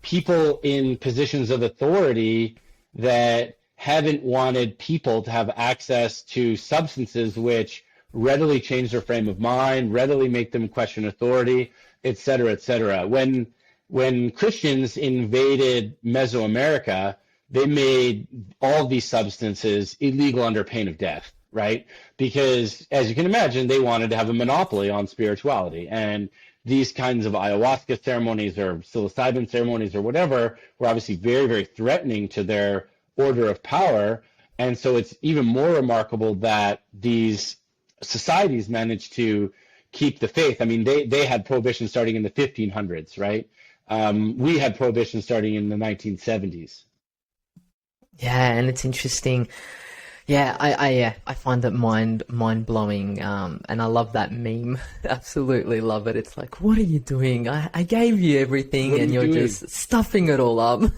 people in positions of authority that haven't wanted people to have access to substances which readily change their frame of mind, readily make them question authority, et cetera, et cetera. When Christians invaded Mesoamerica, they made all these substances illegal under pain of death, right? Because, as you can imagine, they wanted to have a monopoly on spirituality. And these kinds of ayahuasca ceremonies or psilocybin ceremonies or whatever were obviously very, very threatening to their order of power. And so it's even more remarkable that these societies managed to keep the faith. I mean, they had prohibition starting in the 1500s, right? We had prohibition starting in the 1970s. Yeah, and it's interesting. Yeah, I find it mind blowing, and I love that meme. Absolutely love it. It's like, what are you doing? I gave you everything, What are and you you're doing? just stuffing it all up.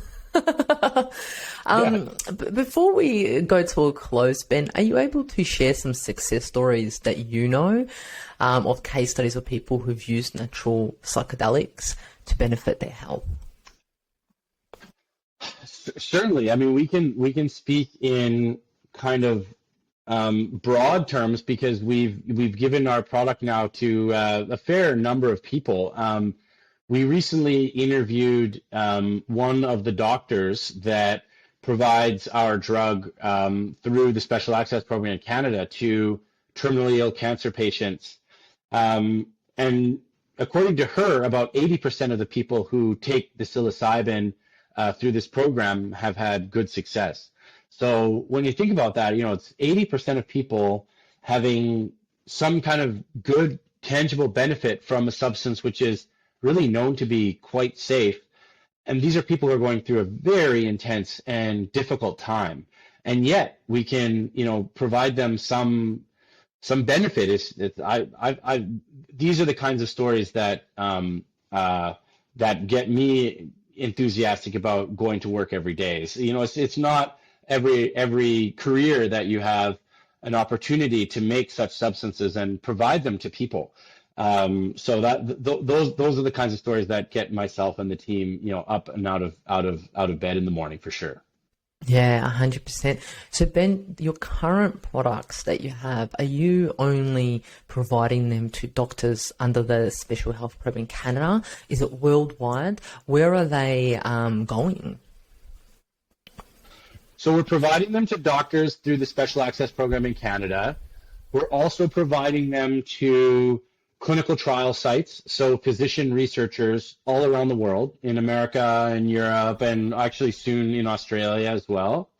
Yeah. Before we go to a close, Ben, are you able to share some success stories that you know, of case studies of people who've used natural psychedelics to benefit their health? Certainly. I mean, we can speak in kind of broad terms because we've given our product now to a fair number of people. We recently interviewed one of the doctors that provides our drug through the Special Access Program in Canada to terminally ill cancer patients. And according to her, about 80% of the people who take the psilocybin through this program have had good success. So when you think about that, it's 80% of people having some kind of good, tangible benefit from a substance which is really known to be quite safe. And these are people who are going through a very intense and difficult time. And yet we can, provide them some benefit. These are the kinds of stories that get me enthusiastic about going to work every day. So, it's not every career that you have an opportunity to make such substances and provide them to people. So those are the kinds of stories that get myself and the team, up and out of bed in the morning for sure. Yeah, 100%. So Ben, your current products that you have, are you only providing them to doctors under the Special Health Program in Canada? Is it worldwide? Where are they going? So we're providing them to doctors through the Special Access Program in Canada. We're also providing them to clinical trial sites, so physician researchers all around the world, in America and Europe, and actually soon in Australia as well.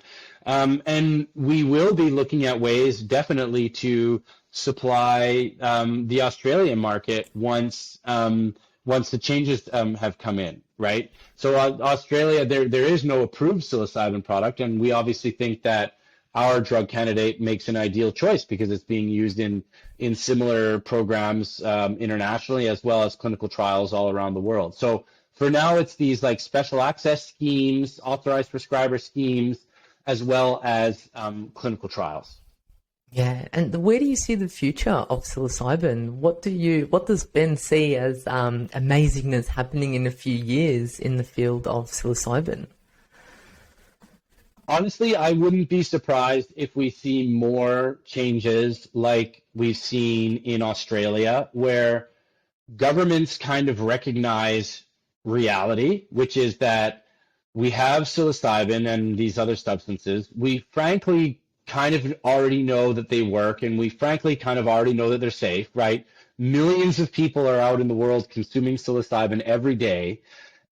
And we will be looking at ways definitely to supply the Australian market once the changes have come in, right? So Australia, there is no approved psilocybin product, and we obviously think that our drug candidate makes an ideal choice because it's being used in similar programs internationally as well as clinical trials all around the world. So for now, it's these like special access schemes, authorized prescriber schemes, as well as clinical trials. Yeah, and where do you see the future of psilocybin? What does Ben see as amazingness happening in a few years in the field of psilocybin? Honestly, I wouldn't be surprised if we see more changes like we've seen in Australia, where governments kind of recognize reality, which is that we have psilocybin and these other substances. We frankly kind of already know that they work, and we frankly kind of already know that they're safe, right? Millions of people are out in the world consuming psilocybin every day.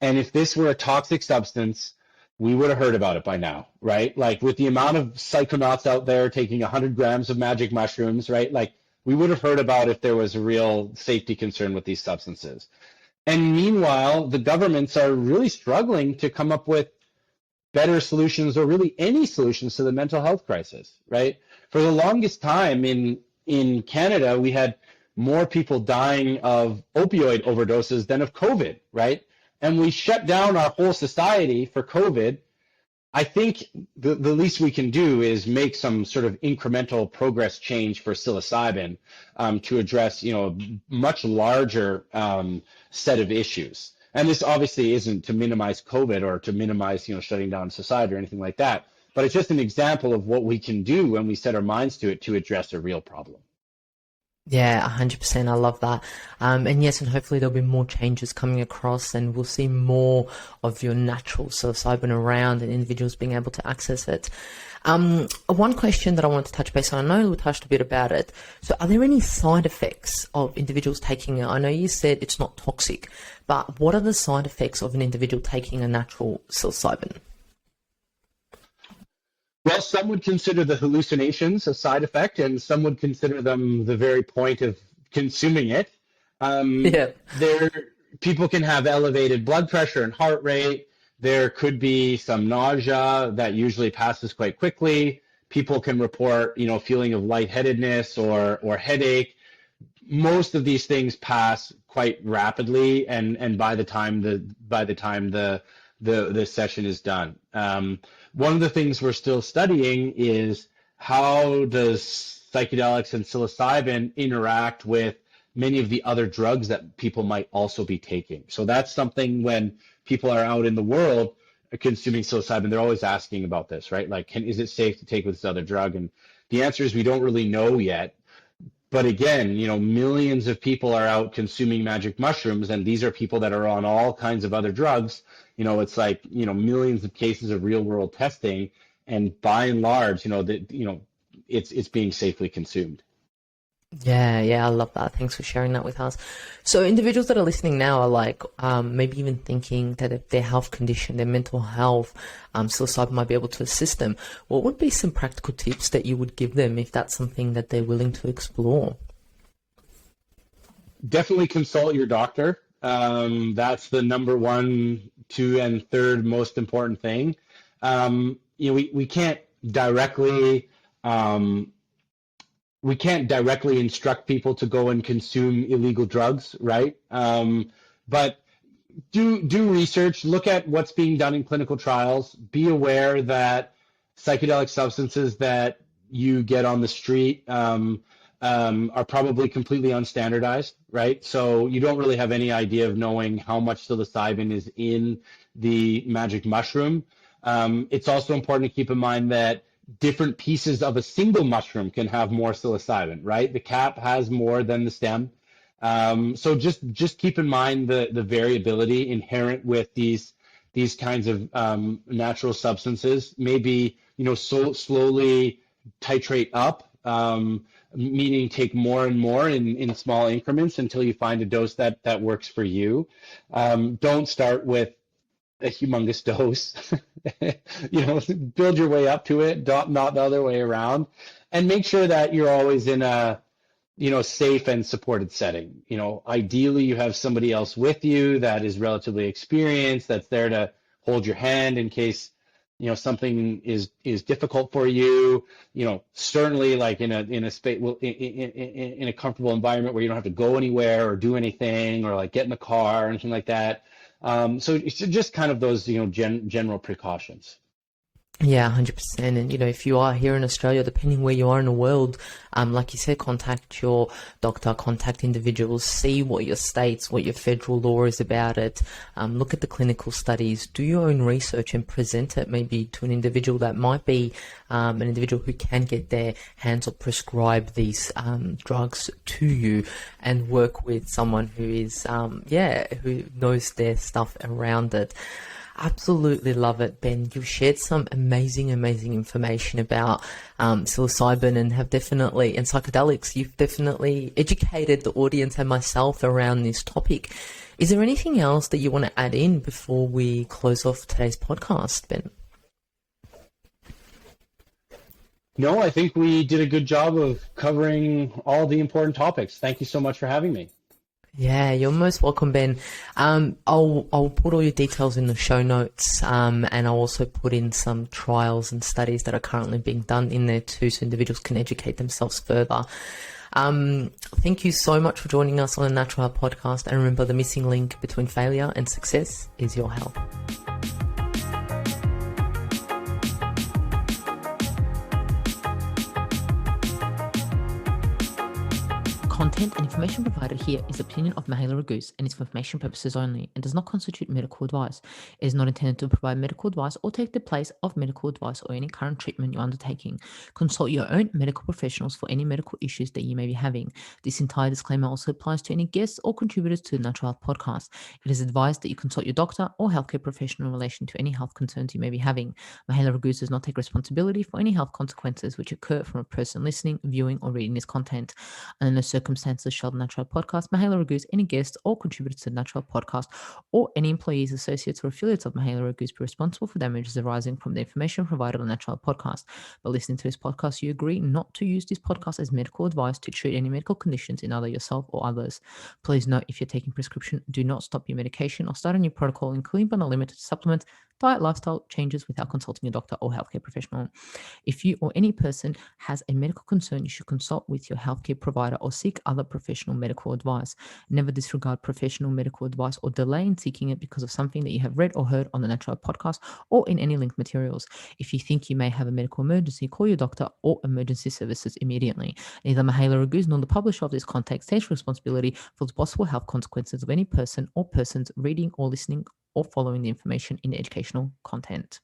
And if this were a toxic substance, we would have heard about it by now, right? Like with the amount of psychonauts out there taking 100 grams of magic mushrooms, right? Like we would have heard about if there was a real safety concern with these substances. And meanwhile, the governments are really struggling to come up with better solutions or really any solutions to the mental health crisis, right? For the longest time in Canada, we had more people dying of opioid overdoses than of COVID, right? And we shut down our whole society for COVID. I think the least we can do is make some sort of incremental progress change for psilocybin to address, a much larger set of issues. And this obviously isn't to minimize COVID or to minimize, shutting down society or anything like that. But it's just an example of what we can do when we set our minds to it to address a real problem. Yeah, 100%. I love that. And yes, and hopefully there'll be more changes coming across, and we'll see more of your natural psilocybin around and individuals being able to access it. One question that I want to touch base on, I know we touched a bit about it. So are there any side effects of individuals taking it? I know you said it's not toxic, but what are the side effects of an individual taking a natural psilocybin? Well, some would consider the hallucinations a side effect, and some would consider them the very point of consuming it. Yeah. There, people can have elevated blood pressure and heart rate. There could be some nausea that usually passes quite quickly. People can report, feeling of lightheadedness or headache. Most of these things pass quite rapidly, and by the time the session is done. One of the things we're still studying is how does psychedelics and psilocybin interact with many of the other drugs that people might also be taking. So that's something when people are out in the world consuming psilocybin, they're always asking about this, right? Like, is it safe to take with this other drug? And the answer is we don't really know yet. But again, millions of people are out consuming magic mushrooms, and these are people that are on all kinds of other drugs. It's like, millions of cases of real world testing, and by and large, it's being safely consumed. Yeah, I love that. Thanks for sharing that with us. So individuals that are listening now are like, maybe even thinking that if their health condition, their mental health, psilocybin might be able to assist them. What would be some practical tips that you would give them if that's something that they're willing to explore? Definitely consult your doctor. That's the number one, two, and third most important thing. We can't directly instruct people to go and consume illegal drugs, right? But do research, look at what's being done in clinical trials, be aware that psychedelic substances that you get on the street are probably completely unstandardized, right? So you don't really have any idea of knowing how much psilocybin is in the magic mushroom. It's also important to keep in mind that different pieces of a single mushroom can have more psilocybin, right? The cap has more than the stem. So just keep in mind the variability inherent with these kinds of natural substances. Maybe slowly titrate up, meaning take more and more in small increments until you find a dose that works for you. Don't start with a humongous dose. Build your way up to it, not the other way around, and make sure that you're always in a safe and supported setting. Ideally you have somebody else with you that is relatively experienced, that's there to hold your hand in case something is difficult for you. Certainly like in a space, in a comfortable environment where you don't have to go anywhere or do anything or like get in the car or anything like that. So it's just kind of those general precautions. Yeah, 100%. And, if you are here in Australia, depending where you are in the world, like you said, contact your doctor, contact individuals, see what your states, what your federal law is about it, look at the clinical studies, do your own research and present it maybe to an individual that might be an individual who can get their hands or prescribe these drugs to you, and work with someone who is, who knows their stuff around it. Absolutely love it, Ben. You've shared some amazing information about psilocybin and and psychedelics. You've definitely educated the audience and myself around this topic. Is there anything else that you want to add in before we close off today's podcast, Ben? No, I think we did a good job of covering all the important topics. Thank you so much for having me. Yeah, you're most welcome, Ben. I'll put all your details in the show notes, and I'll also put in some trials and studies that are currently being done in there too, so individuals can educate themselves further. Thank you so much for joining us on the Natural Health Podcast, and remember, the missing link between failure and success is your health. Content and information provided here is the opinion of Mahela Ragoose and is for information purposes only and does not constitute medical advice. It is not intended to provide medical advice or take the place of medical advice or any current treatment you're undertaking. Consult your own medical professionals for any medical issues that you may be having. This entire disclaimer also applies to any guests or contributors to the Natural Health Podcast. It is advised that you consult your doctor or healthcare professional in relation to any health concerns you may be having. Mahela Ragoose does not take responsibility for any health consequences which occur from a person listening, viewing, or reading this content. And in circumstances shall the Natural Podcast, Mahalo Ragoos, any guests or contributors to the Natural Podcast, or any employees, associates, or affiliates of Mahalo Ragoos be responsible for damages arising from the information provided on the Natural Podcast. By listening to this podcast, you agree not to use this podcast as medical advice to treat any medical conditions in either yourself or others. Please note, if you're taking prescription, do not stop your medication or start a new protocol, including but not limited to supplements, diet, lifestyle changes without consulting your doctor or healthcare professional. If you or any person has a medical concern, you should consult with your healthcare provider or seek other professional medical advice. Never disregard professional medical advice or delay in seeking it because of something that you have read or heard on the Natural Podcast or in any linked materials. If you think you may have a medical emergency, call your doctor or emergency services immediately. Neither Mahalo Ragoos nor the publisher of this content takes responsibility for the possible health consequences of any person or persons reading or listening or following the information in educational content.